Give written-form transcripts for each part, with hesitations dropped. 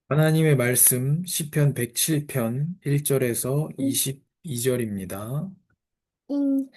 하나님의 말씀 시편 107편 1절에서 22절입니다. 응.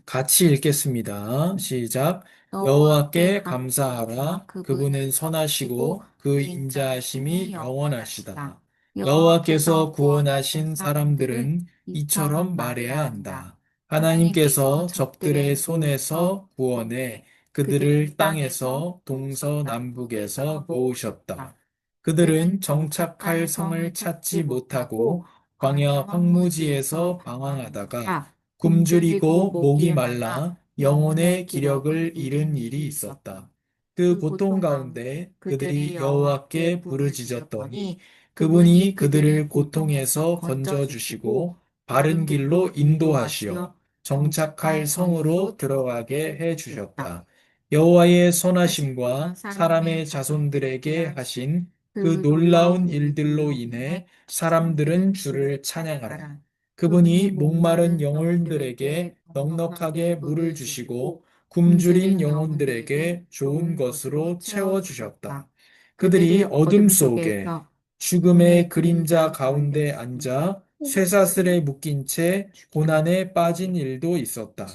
같이 읽겠습니다. 시작. 여호와께 여호와께 감사하라. 감사하라. 그분은 선하시고 그 인자하심이 영원하시다. 여호와께서 여호와께서 구원하신 구원하신 사람들은 사람들은 이처럼 이처럼 말해야 말해야 한다. 한다. 하나님께서 하나님께서 적들의 적들의 손에서 손에서 구원해 그들을 그들을 땅에서 땅에서 동서남북에서 동서남북에서 모으셨다. 모으셨다. 그들은 그들은 정착할 정착할 성을 성을 찾지 찾지 못하고 못하고 광야 광야 황무지에서 황무지에서 방황하다가 방황하다가 굶주리고 굶주리고 목이 목이 말라 말라 영혼의 영혼의 기력을 기력을 잃은 잃은 일이 일이 있었다. 있었다. 그 그 고통 고통 가운데 가운데 그들이 그들이 여호와께 여호와께 부르짖었더니 부르짖었더니 그분이 그분이 그들을 그들을 고통에서 고통에서 건져 건져주시고 주시고 바른 바른 길로 길로 인도하시어 인도하시어 정착할 정착할 성으로 성으로 들어가게 해 들어가셨다. 주셨다. 여호와의 하심과 선하심과 사람의 사람의 자손들에게 자손들에게 하신 하신 그 그 놀라운 놀라운 일들로 일들로 인해 인해 사람들은 사람들은 주를 주를 찬양하라. 찬양하라. 그분이 그분이 목마른 목마른 영혼들에게 영혼들에게 넉넉하게 넉넉하게 물을 물을 주시고 주시고 굶주린 굶주린 영혼들에게 영혼들에게 좋은 좋은 것으로 것으로 채워주셨다. 채워주셨다. 그들이 그들이 어둠 어둠 속에 속에서 죽음의 죽음의 그림자 그림자 가운데 가운데 앉아 쇠사슬에 묶인 채 고난에 빠진 일도 있었다.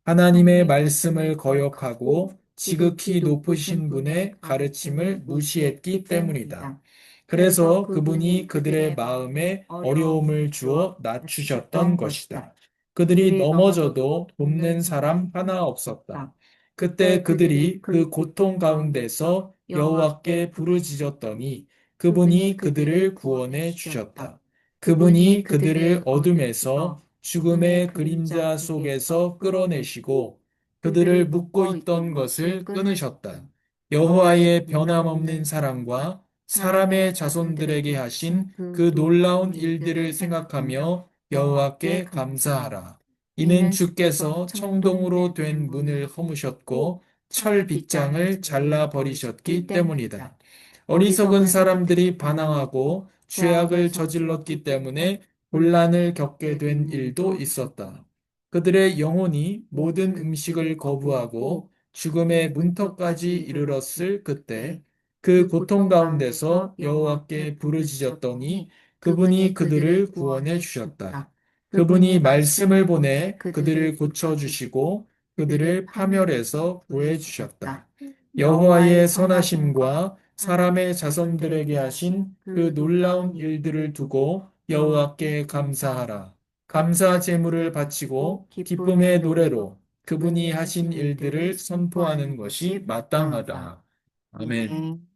하나님의 하나님의 말씀을 말씀을 거역하고 거역하고 지극히 지극히 높으신 높으신 분의 분의 가르침을 가르침을 무시했기 무시했기 때문이다. 때문이다. 그래서 그래서 그분이 그분이 그들의 그들의 마음에 마음에 어려움을 어려움을 주어 주어 낮추셨던 낮추셨던 것이다. 것이다. 그들이 그들이 넘어져도 넘어져도 돕는 돕는 사람 사람 하나 하나 없었다. 없었다. 그때 그때 그들이 그들이 그 그 고통 고통 가운데서 가운데서 여호와께 여호와께 부르짖었더니 부르짖었더니 그분이 그분이 그들을 그들을 구원해 구원해 주셨다. 주셨다. 그분이 그분이 그들을 그들을 어둠에서 어둠에서 죽음의 죽음의 그림자 그림자 속에서 속에서 끌어내시고 끌어내시고 그들을 그들을 묶고 묶어 있던 있던 것을 것을 끊으셨다. 끊으셨다. 여호와의 여호와의 변함없는 변함없는 사랑과 사랑과 사람의 사람의 자손들에게 자손들에게 하신 하신 그 그 놀라운 놀라운 일들을 일들을 생각하며 생각하며 여호와께 여호와께 감사하라. 감사하라. 이는 이는 주께서 주께서 청동으로 청동으로 된 된 문을 문을 허무셨고 허무셨고 철 철 빗장을 빗장을 잘라 잘라 버리셨기 버리셨기 때문이다. 때문이다. 어리석은 어리석은 사람들이 사람들이 반항하고 반항하고 죄악을 죄악을 저질렀기 저질렀기 때문에 때문에 곤란을 혼란을 겪게 겪게 된 된 일도 일도 있었다. 있었다. 그들의 영혼이 모든 모든 음식을 음식을 거부하고 거부하고 죽음의 죽음의 문턱까지 문턱까지 이르렀을 이르렀을 그때 때 그 그 고통 고통 가운데서 가운데서 여호와께 여호와께 부르짖었더니 부르짖었더니 그분이 그분이 그들을 그들을 구원해 구원해 주셨다. 주셨다. 그분이 그분이 말씀을 말씀을 보내 보내 그들을 그들을 고쳐 고쳐주시고 주시고 그들을 그들을 파멸에서 파멸해서 구해 주셨다. 구해주셨다. 여호와의 여호와의 선하심과 선하심과 사람의 사람의 자손들에게 자손들에게 하신 하신 그 그 놀라운 놀라운 일들을 일들을 두고 두고 여호와께 여호와께 감사하라. 감사하라. 감사 감사 제물을 제물을 바치고 바치고 기쁨의 기쁨의 노래로 노래로 그분이 그분이 하신 하신 일들을 일들을 선포하는 선포하는 것이 것이 마땅하다. 마땅하다. 아멘. 아멘.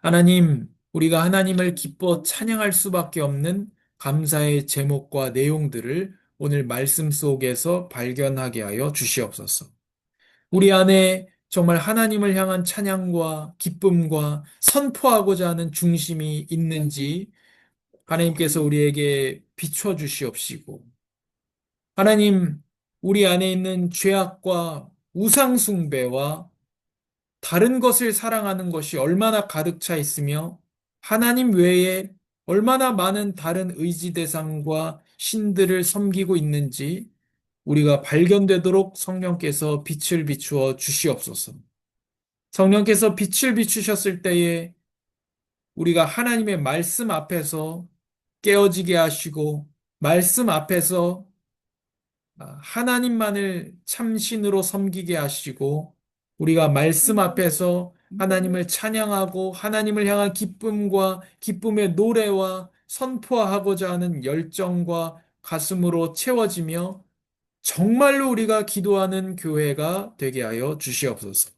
하나님, 우리가 하나님을 기뻐 찬양할 수밖에 없는 감사의 제목과 내용들을 오늘 말씀 속에서 발견하게 하여 주시옵소서. 우리 안에 정말 하나님을 향한 찬양과 기쁨과 선포하고자 하는 중심이 있는지 하나님께서 우리에게 비춰 주시옵시고, 하나님, 우리 안에 있는 죄악과 우상숭배와 다른 것을 사랑하는 것이 얼마나 가득 차 있으며 하나님 외에 얼마나 많은 다른 의지 대상과 신들을 섬기고 있는지 우리가 발견되도록 성령께서 빛을 비추어 주시옵소서. 성령께서 빛을 비추셨을 때에 우리가 하나님의 말씀 앞에서 깨어지게 하시고 말씀 앞에서 하나님만을 참신으로 섬기게 하시고 우리가 말씀 앞에서 하나님을 찬양하고 하나님을 향한 기쁨과 기쁨의 노래와 선포하고자 하는 열정과 가슴으로 채워지며 정말로 우리가 기도하는 교회가 되게 하여 주시옵소서.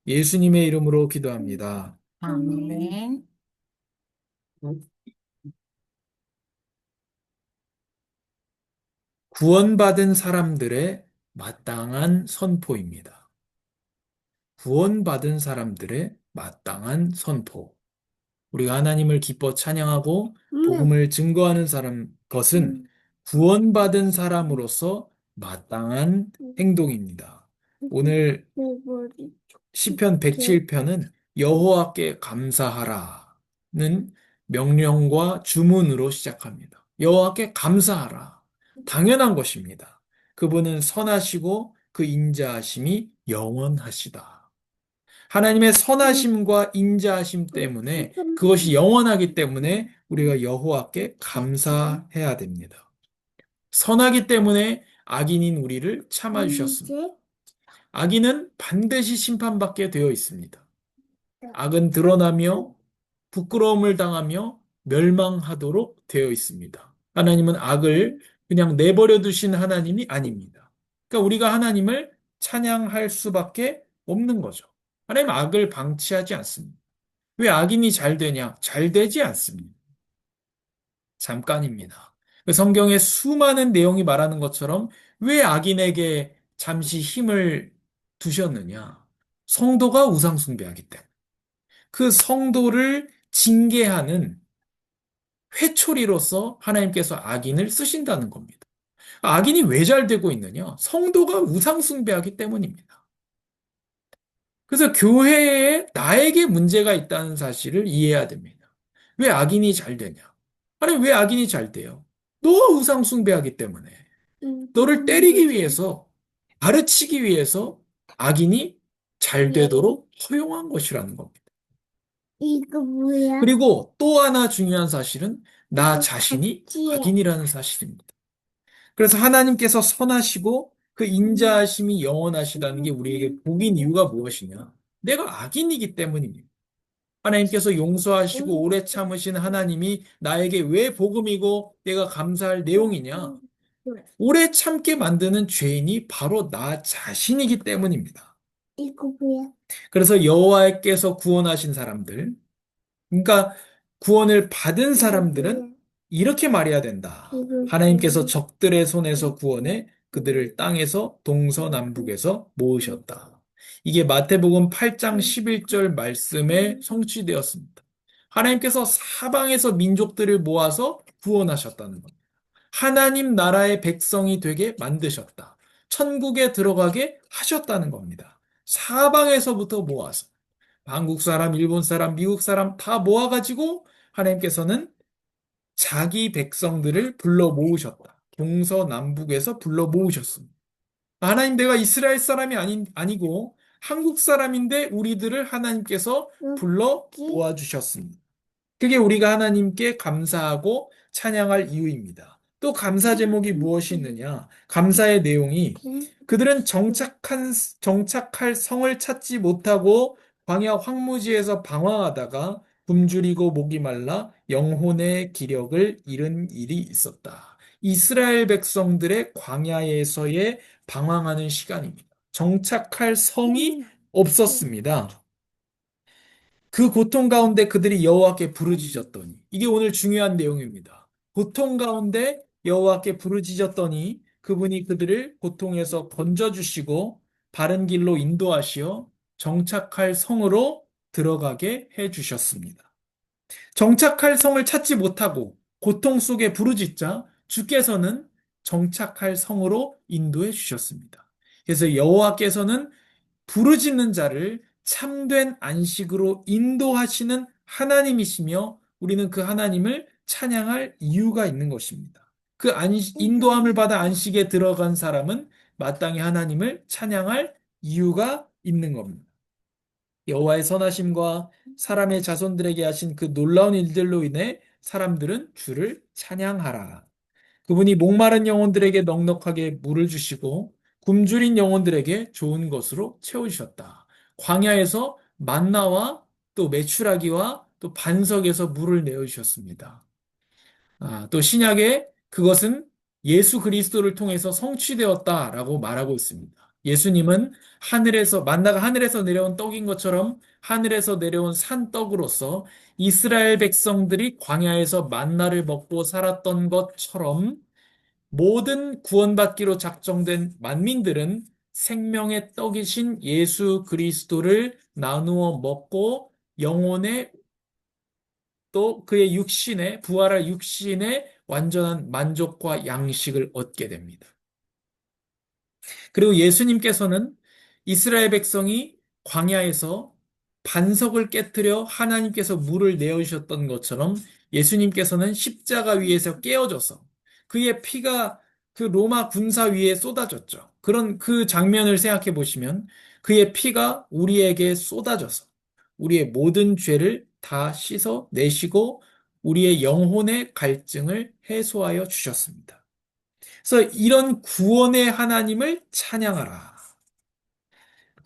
예수님의 이름으로 기도합니다. 아멘. 구원받은 사람들의 마땅한 선포입니다. 구원받은 사람들의 마땅한 선포. 우리가 하나님을 기뻐 찬양하고 복음을 증거하는 것은 구원받은 사람으로서 마땅한 행동입니다. 오늘 시편 107편은 여호와께 감사하라는 명령과 주문으로 시작합니다. 여호와께 감사하라. 당연한 것입니다. 그분은 선하시고 그 인자하심이 영원하시다. 하나님의 선하심과 인자하심 때문에 그것이 영원하기 때문에 우리가 여호와께 감사해야 됩니다. 선하기 때문에 악인인 우리를 참아주셨습니다. 악인은 반드시 심판받게 되어 있습니다. 악은 드러나며 부끄러움을 당하며 멸망하도록 되어 있습니다. 하나님은 악을 그냥 내버려 두신 하나님이 아닙니다. 그러니까 우리가 하나님을 찬양할 수밖에 없는 거죠. 하나님 악을 방치하지 않습니다. 왜 악인이 잘 되냐? 잘 되지 않습니다. 잠깐입니다. 성경에 수많은 내용이 말하는 것처럼 왜 악인에게 잠시 힘을 두셨느냐? 성도가 우상숭배하기 때문에. 그 성도를 징계하는 회초리로서 하나님께서 악인을 쓰신다는 겁니다. 악인이 왜 잘 되고 있느냐? 성도가 우상숭배하기 때문입니다. 그래서 교회에 나에게 문제가 있다는 사실을 이해해야 됩니다. 왜 악인이 잘 되냐? 아니, 왜 악인이 잘 돼요? 너가 우상숭배하기 때문에. 너를 때리기 위해서, 가르치기 위해서 악인이 잘 되도록 허용한 것이라는 겁니다. 이거 뭐야? 그리고 또 하나 중요한 사실은 나 이거 자신이 같지? 악인이라는 사실입니다. 그래서 하나님께서 선하시고 그 인자하심이 영원하시다는 게 우리에게 복인 이유가 무엇이냐? 내가 악인이기 때문입니다. 하나님께서 용서하시고 오래 참으신 하나님이 나에게 왜 복음이고 내가 감사할 내용이냐? 오래 참게 만드는 죄인이 바로 나 자신이기 때문입니다. 이거 뭐야? 그래서 여호와께서 구원하신 사람들, 그러니까 구원을 받은 사람들은 이렇게 말해야 된다. 하나님께서 적들의 손에서 구원해 그들을 땅에서 동서남북에서 모으셨다. 이게 마태복음 8장 11절 말씀에 성취되었습니다. 하나님께서 사방에서 민족들을 모아서 구원하셨다는 겁니다. 하나님 나라의 백성이 되게 만드셨다. 천국에 들어가게 하셨다는 겁니다. 사방에서부터 모아서. 한국 사람, 일본 사람, 미국 사람 다 모아가지고 하나님께서는 자기 백성들을 불러 모으셨다. 동서남북에서 불러 모으셨습니다. 하나님 내가 이스라엘 사람이 아니고 한국 사람인데 우리들을 하나님께서 불러 모아주셨습니다. 그게 우리가 하나님께 감사하고 찬양할 이유입니다. 또 감사 제목이 무엇이 있느냐? 감사의 내용이 그들은 정착할 성을 찾지 못하고 광야 황무지에서 방황하다가 굶주리고 목이 말라 영혼의 기력을 잃은 일이 있었다. 이스라엘 백성들의 광야에서의 방황하는 시간입니다. 정착할 성이 없었습니다. 그 고통 가운데 그들이 여호와께 부르짖었더니 이게 오늘 중요한 내용입니다. 고통 가운데 여호와께 부르짖었더니 그분이 그들을 고통에서 건져주시고 바른 길로 인도하시어 정착할 성으로 들어가게 해주셨습니다. 정착할 성을 찾지 못하고 고통 속에 부르짖자 주께서는 정착할 성으로 인도해 주셨습니다. 그래서 여호와께서는 부르짖는 자를 참된 안식으로 인도하시는 하나님이시며 우리는 그 하나님을 찬양할 이유가 있는 것입니다. 그 인도함을 받아 안식에 들어간 사람은 마땅히 하나님을 찬양할 이유가 있는 겁니다. 여호와의 선하심과 사람의 자손들에게 하신 그 놀라운 일들로 인해 사람들은 주를 찬양하라. 그분이 목마른 영혼들에게 넉넉하게 물을 주시고 굶주린 영혼들에게 좋은 것으로 채우셨다. 광야에서 만나와 또 메추라기와 또 반석에서 물을 내어주셨습니다. 또 신약에 그것은 예수 그리스도를 통해서 성취되었다라고 말하고 있습니다. 예수님은 만나가 하늘에서 내려온 떡인 것처럼 하늘에서 내려온 산떡으로서 이스라엘 백성들이 광야에서 만나를 먹고 살았던 것처럼 모든 구원받기로 작정된 만민들은 생명의 떡이신 예수 그리스도를 나누어 먹고 영혼의 또 그의 육신의 부활할 육신의 완전한 만족과 양식을 얻게 됩니다. 그리고 예수님께서는 이스라엘 백성이 광야에서 반석을 깨뜨려 하나님께서 물을 내어주셨던 것처럼 예수님께서는 십자가 위에서 깨어져서 그의 피가 그 로마 군사 위에 쏟아졌죠. 그런 그 장면을 생각해 보시면 그의 피가 우리에게 쏟아져서 우리의 모든 죄를 다 씻어 내시고 우리의 영혼의 갈증을 해소하여 주셨습니다. 그래서 이런 구원의 하나님을 찬양하라.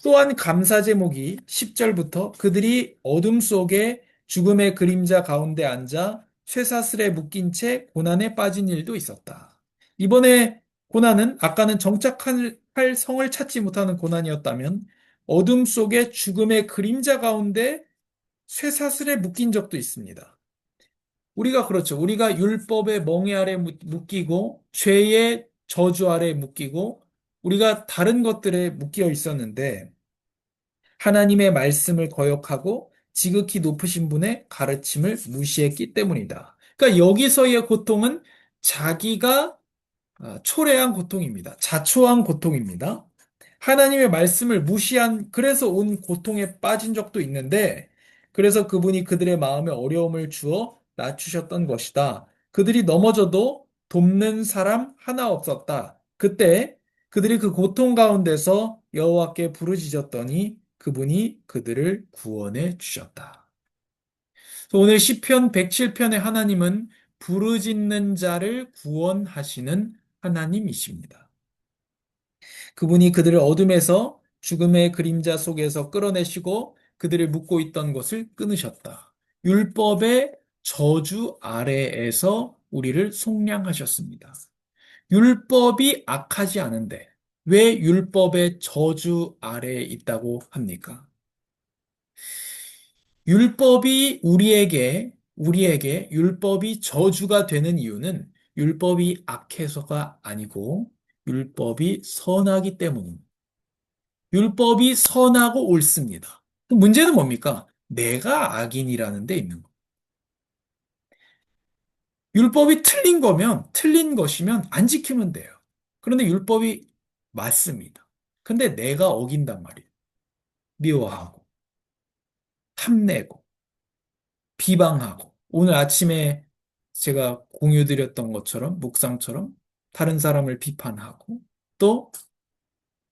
또한 감사 제목이 10절부터 그들이 어둠 속에 죽음의 그림자 가운데 앉아 쇠사슬에 묶인 채 고난에 빠진 일도 있었다. 이번에 고난은 아까는 정착할 성을 찾지 못하는 고난이었다면 어둠 속에 죽음의 그림자 가운데 쇠사슬에 묶인 적도 있습니다. 우리가 그렇죠. 우리가 율법의 멍에 아래 묶이고 죄의 저주 아래 묶이고 우리가 다른 것들에 묶여 있었는데 하나님의 말씀을 거역하고 지극히 높으신 분의 가르침을 무시했기 때문이다. 그러니까 여기서의 고통은 자기가 초래한 고통입니다. 자초한 고통입니다. 하나님의 말씀을 무시한, 그래서 온 고통에 빠진 적도 있는데, 그래서 그분이 그들의 마음에 어려움을 주어 낮추셨던 것이다. 그들이 넘어져도 돕는 사람 하나 없었다. 그때 그들이 그 고통 가운데서 여호와께 부르짖었더니 그분이 그들을 구원해 주셨다. 오늘 시편 107편의 하나님은 부르짖는 자를 구원하시는 하나님이십니다. 그분이 그들을 어둠에서 죽음의 그림자 속에서 끌어내시고 그들을 묶고 있던 것을 끊으셨다. 율법의 저주 아래에서 우리를 속량하셨습니다. 율법이 악하지 않은데 왜 율법의 저주 아래에 있다고 합니까? 율법이 우리에게 율법이 저주가 되는 이유는 율법이 악해서가 아니고 율법이 선하기 때문입니다. 율법이 선하고 옳습니다. 문제는 뭡니까? 내가 악인이라는 데 있는 거. 율법이 틀린 것이면 안 지키면 돼요. 그런데 율법이 맞습니다. 근데 내가 어긴단 말이에요. 미워하고, 탐내고, 비방하고. 오늘 아침에 제가 공유드렸던 것처럼, 묵상처럼, 다른 사람을 비판하고, 또,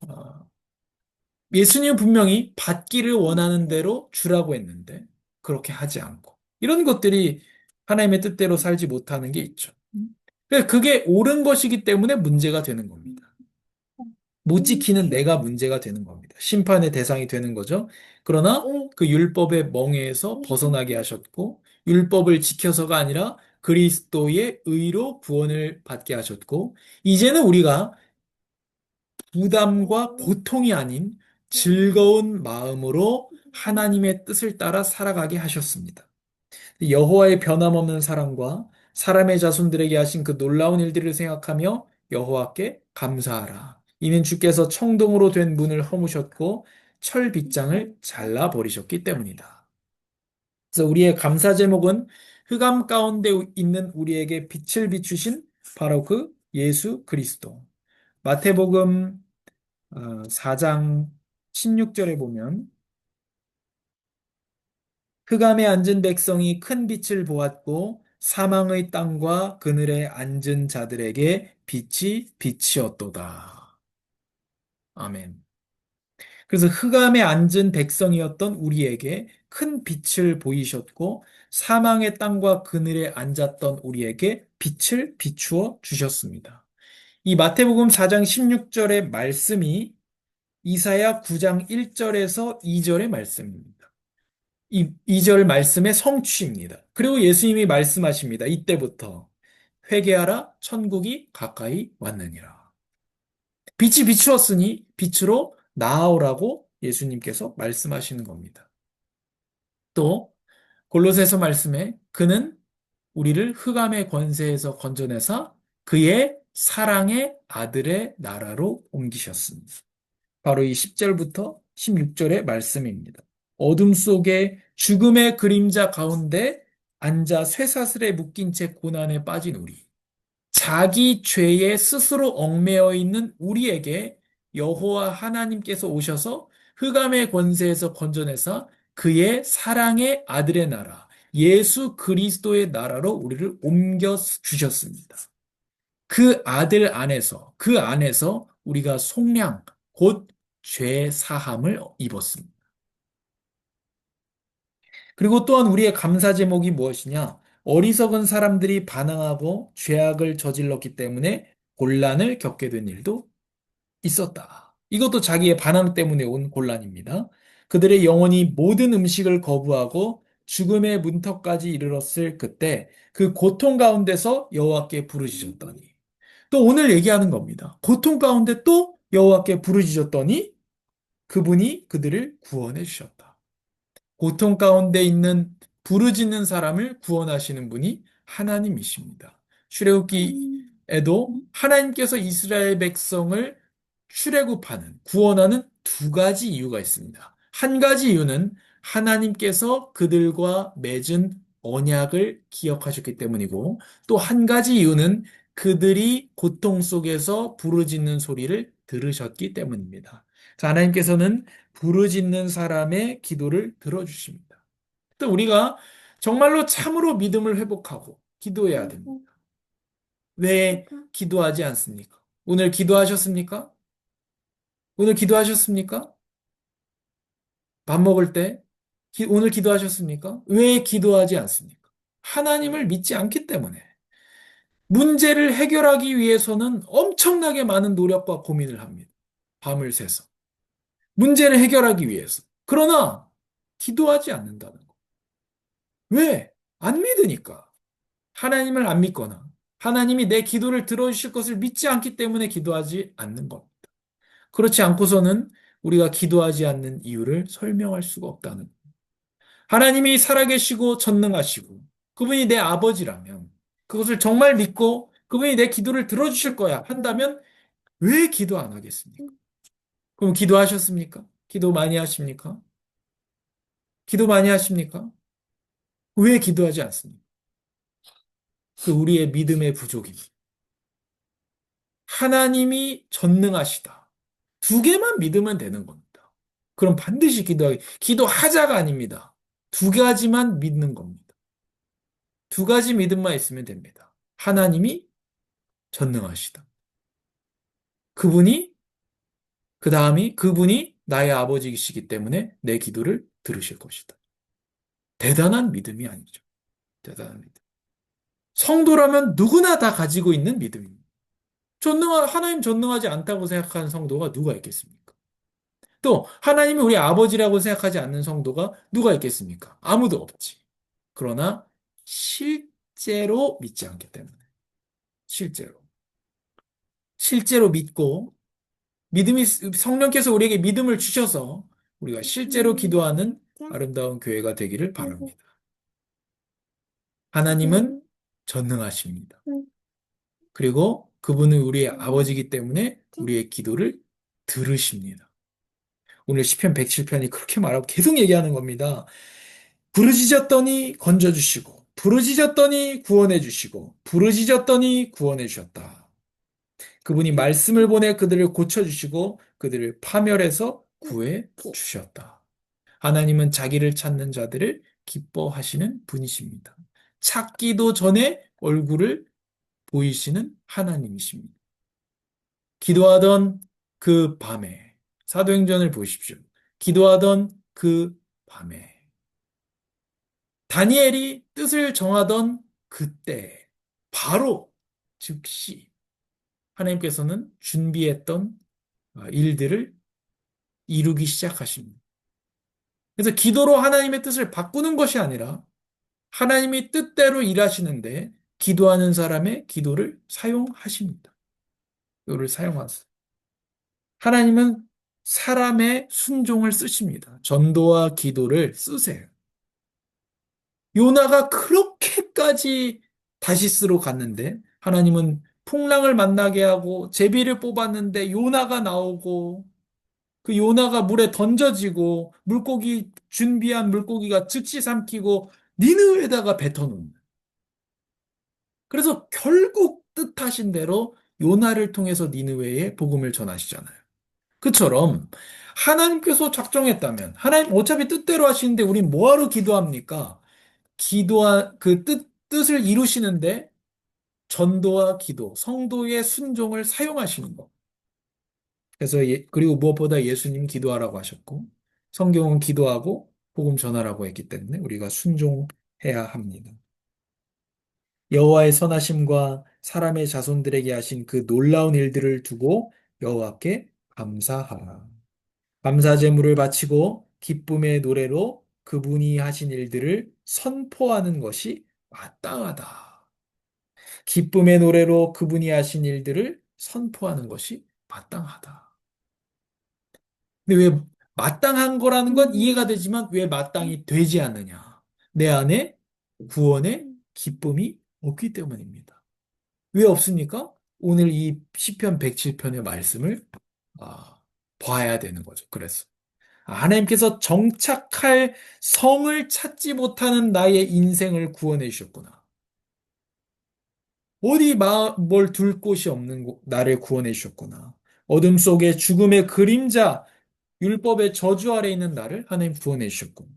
어, 예수님은 분명히 받기를 원하는 대로 주라고 했는데 그렇게 하지 않고 이런 것들이 하나님의 뜻대로 살지 못하는 게 있죠. 그래서 그게 옳은 것이기 때문에 문제가 되는 겁니다. 못 지키는 내가 문제가 되는 겁니다. 심판의 대상이 되는 거죠. 그러나 그 율법의 멍에에서 벗어나게 하셨고 율법을 지켜서가 아니라 그리스도의 의로 구원을 받게 하셨고 이제는 우리가 부담과 고통이 아닌 즐거운 마음으로 하나님의 뜻을 따라 살아가게 하셨습니다. 여호와의 변함없는 사랑과 사람의 자손들에게 하신 그 놀라운 일들을 생각하며 여호와께 감사하라. 이는 주께서 청동으로 된 문을 허무셨고 철 빗장을 잘라 버리셨기 때문이다. 그래서 우리의 감사 제목은 흑암 가운데 있는 우리에게 빛을 비추신 바로 그 예수 그리스도. 마태복음 4장 16절에 보면 흑암에 앉은 백성이 큰 빛을 보았고 사망의 땅과 그늘에 앉은 자들에게 빛이 빛이었도다. 아멘. 그래서 흑암에 앉은 백성이었던 우리에게 큰 빛을 보이셨고 사망의 땅과 그늘에 앉았던 우리에게 빛을 비추어 주셨습니다. 이 마태복음 4장 16절의 말씀이 이사야 9장 1절에서 2절의 말씀입니다. 이 2절 말씀의 성취입니다. 그리고 예수님이 말씀하십니다. 이때부터 회개하라 천국이 가까이 왔느니라. 빛이 비추었으니 빛으로 나아오라고 예수님께서 말씀하시는 겁니다. 또 골로새서 말씀에 그는 우리를 흑암의 권세에서 건져내사 그의 사랑의 아들의 나라로 옮기셨습니다. 바로 이 10절부터 16절의 말씀입니다. 어둠 속에 죽음의 그림자 가운데 앉아 쇠사슬에 묶인 채 고난에 빠진 우리. 자기 죄에 스스로 얽매여 있는 우리에게 여호와 하나님께서 오셔서 흑암의 권세에서 건져내사 그의 사랑의 아들의 나라, 예수 그리스도의 나라로 우리를 옮겨 주셨습니다. 그 안에서 우리가 속량, 곧 죄 사함을 입었습니다. 그리고 또한 우리의 감사 제목이 무엇이냐? 어리석은 사람들이 반항하고 죄악을 저질렀기 때문에 곤란을 겪게 된 일도 있었다. 이것도 자기의 반항 때문에 온 곤란입니다. 그들의 영혼이 모든 음식을 거부하고 죽음의 문턱까지 이르렀을 그때 그 고통 가운데서 여호와께 부르짖었더니 또 오늘 얘기하는 겁니다. 고통 가운데 또 여호와께 부르짖었더니 그분이 그들을 구원해 주셨다. 고통 가운데 있는 부르짖는 사람을 구원하시는 분이 하나님이십니다. 출애굽기에도 하나님께서 이스라엘 백성을 출애굽하는 구원하는 두 가지 이유가 있습니다. 한 가지 이유는 하나님께서 그들과 맺은 언약을 기억하셨기 때문이고 또 한 가지 이유는 그들이 고통 속에서 부르짖는 소리를 들으셨기 때문입니다. 자, 하나님께서는 부르짖는 사람의 기도를 들어주십니다. 또 우리가 정말로 참으로 믿음을 회복하고 기도해야 됩니다. 왜 기도하지 않습니까? 오늘 기도하셨습니까? 오늘 기도하셨습니까? 밥 먹을 때 오늘 기도하셨습니까? 왜 기도하지 않습니까? 하나님을 믿지 않기 때문에 문제를 해결하기 위해서는 엄청나게 많은 노력과 고민을 합니다. 밤을 새서 문제를 해결하기 위해서. 그러나 기도하지 않는다는 거. 왜? 안 믿으니까. 하나님을 안 믿거나 하나님이 내 기도를 들어주실 것을 믿지 않기 때문에 기도하지 않는 겁니다. 그렇지 않고서는 우리가 기도하지 않는 이유를 설명할 수가 없다는 거예요. 하나님이 살아계시고 전능하시고 그분이 내 아버지라면 그것을 정말 믿고 그분이 내 기도를 들어주실 거야 한다면 왜 기도 안 하겠습니까? 그럼 기도하셨습니까? 기도 많이 하십니까? 기도 많이 하십니까? 왜 기도하지 않습니까? 그 우리의 믿음의 부족입니다. 하나님이 전능하시다. 두 개만 믿으면 되는 겁니다. 그럼 반드시 기도하자가 아닙니다. 두 가지만 믿는 겁니다. 두 가지 믿음만 있으면 됩니다. 하나님이 전능하시다. 그분이, 그 다음이 그분이 나의 아버지이시기 때문에 내 기도를 들으실 것이다. 대단한 믿음이 아니죠. 대단한 믿음. 성도라면 누구나 다 가지고 있는 믿음입니다. 하나님 전능하지 않다고 생각하는 성도가 누가 있겠습니까? 또 하나님이 우리 아버지라고 생각하지 않는 성도가 누가 있겠습니까? 아무도 없지. 그러나 실제로 믿지 않기 때문에 실제로 믿고 믿음이 성령께서 우리에게 믿음을 주셔서 우리가 실제로 기도하는 아름다운 교회가 되기를 바랍니다. 하나님은 전능하십니다. 그리고 그분은 우리의 아버지이기 때문에 우리의 기도를 들으십니다. 오늘 시편 107편이 그렇게 말하고 계속 얘기하는 겁니다. 부르짖었더니 건져주시고, 부르짖었더니 구원해주시고, 부르짖었더니 구원해주셨다. 그분이 말씀을 보내 그들을 고쳐주시고, 그들을 파멸해서 구해주셨다. 하나님은 자기를 찾는 자들을 기뻐하시는 분이십니다. 찾기도 전에 얼굴을 보이시는 하나님이십니다. 기도하던 그 밤에, 사도행전을 보십시오. 기도하던 그 밤에, 다니엘이 뜻을 정하던 그때, 바로 즉시 하나님께서는 준비했던 일들을 이루기 시작하십니다. 그래서 기도로 하나님의 뜻을 바꾸는 것이 아니라 하나님이 뜻대로 일하시는데 기도하는 사람의 기도를 사용하십니다. 기도를 사용하세요. 하나님은 사람의 순종을 쓰십니다. 전도와 기도를 쓰세요. 요나가 그렇게까지 다시스로 갔는데 하나님은 풍랑을 만나게 하고 제비를 뽑았는데 요나가 나오고 그 요나가 물에 던져지고 준비한 물고기가 즉시 삼키고 니느웨에다가 뱉어놓는. 그래서 결국 뜻하신 대로 요나를 통해서 니느웨에 복음을 전하시잖아요. 그처럼 하나님께서 작정했다면 하나님 어차피 뜻대로 하시는데 우린 뭐하러 기도합니까? 그 뜻을 이루시는데 전도와 기도, 성도의 순종을 사용하시는 것. 그래서 그리고 무엇보다 예수님 기도하라고 하셨고, 성경은 기도하고 복음 전하라고 했기 때문에 우리가 순종해야 합니다. 여호와의 선하심과 사람의 자손들에게 하신 그 놀라운 일들을 두고 여호와께 감사하라. 감사 제물을 바치고 기쁨의 노래로 그분이 하신 일들을 선포하는 것이 마땅하다. 기쁨의 노래로 그분이 하신 일들을 선포하는 것이 마땅하다. 근데 왜 마땅한 거라는 건 이해가 되지만 왜 마땅히 되지 않느냐? 내 안에 구원의 기쁨이 없기 때문입니다. 왜 없습니까? 오늘 이 시편 107편의 말씀을 아, 봐야 되는 거죠. 그래서 하나님께서 정착할 성을 찾지 못하는 나의 인생을 구원해 주셨구나. 어디 뭘 둘 곳이 없는 나를 구원해 주셨구나. 어둠 속에 죽음의 그림자, 율법의 저주 아래 있는 나를 하나님 구원해 주셨구나.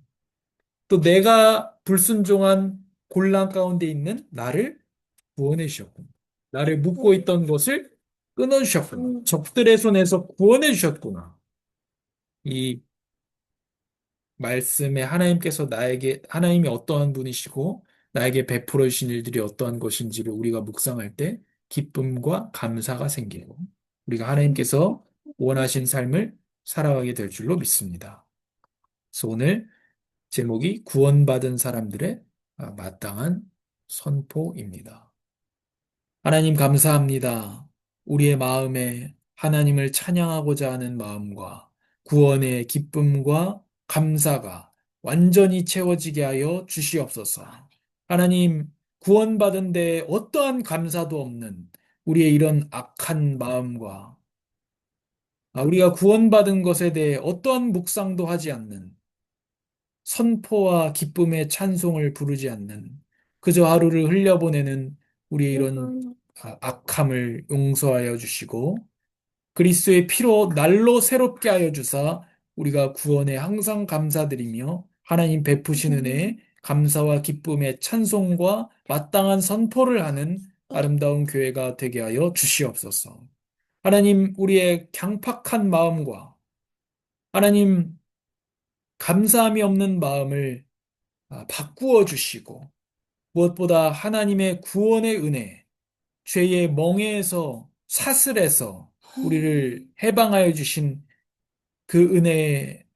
또 내가 불순종한 곤란 가운데 있는 나를 구원해 주셨구나. 나를 묶고 있던 것을 끊어 주셨구나. 적들의 손에서 구원해 주셨구나. 이 말씀에 하나님께서 하나님이 어떠한 분이시고, 나에게 베풀어 주신 일들이 어떠한 것인지를 우리가 묵상할 때 기쁨과 감사가 생기고, 우리가 하나님께서 원하신 삶을 살아가게 될 줄로 믿습니다. 그래서 오늘 제목이 구원받은 사람들의 마땅한 선포입니다. 하나님 감사합니다. 우리의 마음에 하나님을 찬양하고자 하는 마음과 구원의 기쁨과 감사가 완전히 채워지게 하여 주시옵소서. 하나님, 구원받은 데 어떠한 감사도 없는 우리의 이런 악한 마음과 우리가 구원받은 것에 대해 어떠한 묵상도 하지 않는 선포와 기쁨의 찬송을 부르지 않는 그저 하루를 흘려보내는 우리의 이런 악함을 용서하여 주시고 그리스도의 피로 날로 새롭게 하여 주사 우리가 구원에 항상 감사드리며 하나님 베푸신 은혜에 감사와 기쁨의 찬송과 마땅한 선포를 하는 아름다운 교회가 되게 하여 주시옵소서. 하나님 우리의 강팍한 마음과 하나님 감사함이 없는 마음을 바꾸어 주시고 무엇보다 하나님의 구원의 은혜, 죄의 멍에에서 사슬에서 우리를 해방하여 주신 그 은혜에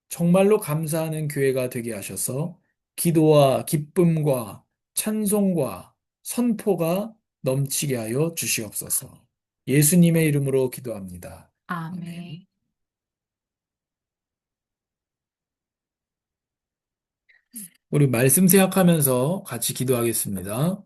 정말로 감사하는 교회가 되게 하셔서 기도와 기쁨과 찬송과 선포가 넘치게 하여 주시옵소서. 예수님의 이름으로 기도합니다. 아멘. 우리 말씀 생각하면서 같이 기도하겠습니다.